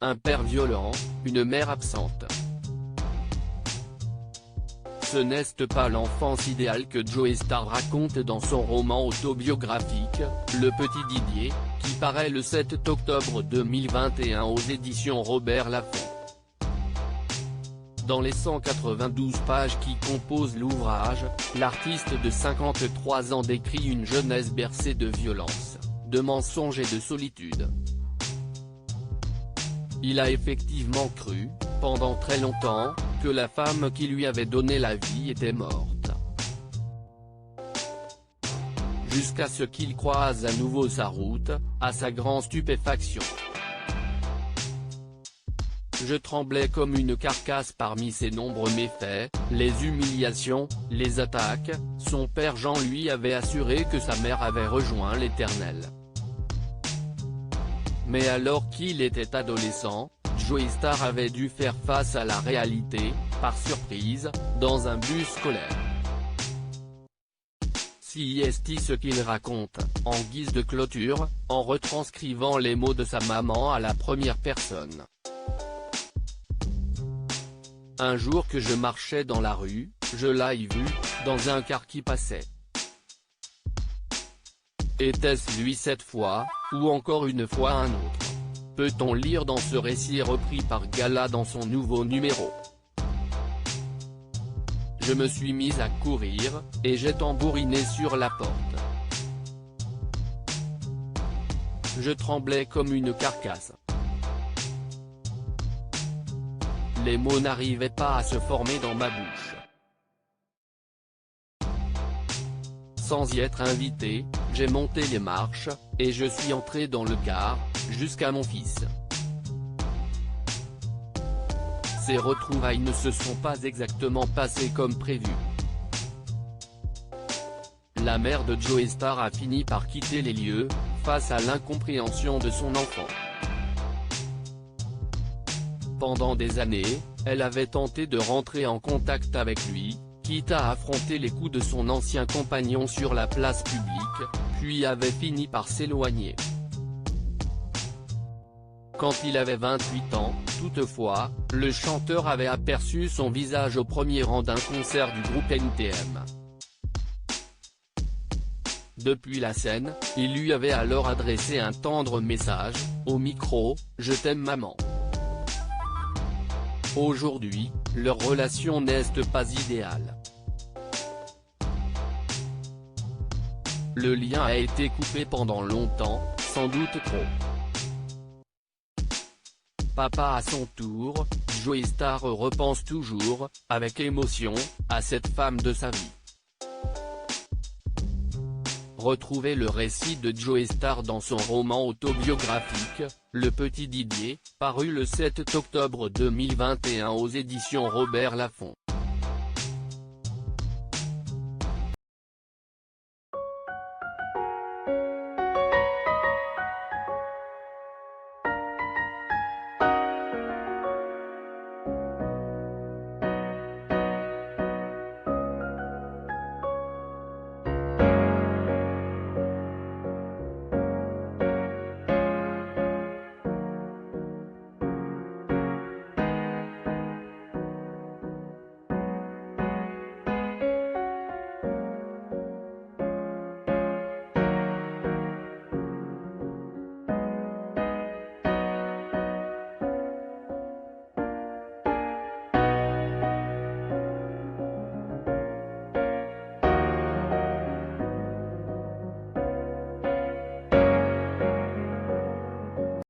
un père violent, une mère absente. Ce n'est pas l'enfance idéale que Joey Starr raconte dans son roman autobiographique, Le Petit Didier, qui paraît le 7 octobre 2021 aux éditions Robert Laffont. Dans les 192 pages qui composent l'ouvrage, l'artiste de 53 ans décrit une jeunesse bercée de violence, de mensonges et de solitude. Il a effectivement cru, pendant très longtemps, que la femme qui lui avait donné la vie était morte. Jusqu'à ce qu'il croise à nouveau sa route, à sa grande stupéfaction. Je tremblais comme une carcasse parmi ses nombreux méfaits, les humiliations, les attaques. Son père Jean lui avait assuré que sa mère avait rejoint l'Éternel. Mais alors qu'il était adolescent, Joey Starr avait dû faire face à la réalité, par surprise, dans un bus scolaire. Si est ce qu'il raconte, en guise de clôture, en retranscrivant les mots de sa maman à la première personne. Un jour que je marchais dans la rue, je l'ai vu, dans un car qui passait. Était-ce lui cette fois, ou encore une fois un autre? Peut-on lire dans ce récit repris par Gala dans son nouveau numéro. Je me suis mise à courir, et j'ai tambouriné sur la porte. Je tremblais comme une carcasse. Les mots n'arrivaient pas à se former dans ma bouche. Sans y être invité, j'ai monté les marches, et je suis entré dans le car, jusqu'à mon fils. Ces retrouvailles ne se sont pas exactement passées comme prévu. La mère de Joey Starr a fini par quitter les lieux, face à l'incompréhension de son enfant. Pendant des années, elle avait tenté de rentrer en contact avec lui, quitte à affronter les coups de son ancien compagnon sur la place publique, puis avait fini par s'éloigner. Quand il avait 28 ans, toutefois, le chanteur avait aperçu son visage au premier rang d'un concert du groupe NTM. Depuis la scène, il lui avait alors adressé un tendre message, au micro, « Je t'aime maman ». Aujourd'hui, leur relation n'est pas idéale. Le lien a été coupé pendant longtemps, sans doute trop. Papa à son tour, Joey Starr repense toujours, avec émotion, à cette femme de sa vie. Retrouvez le récit de Joey Starr dans son roman autobiographique, Le Petit Didier, paru le 7 octobre 2021 aux éditions Robert Laffont.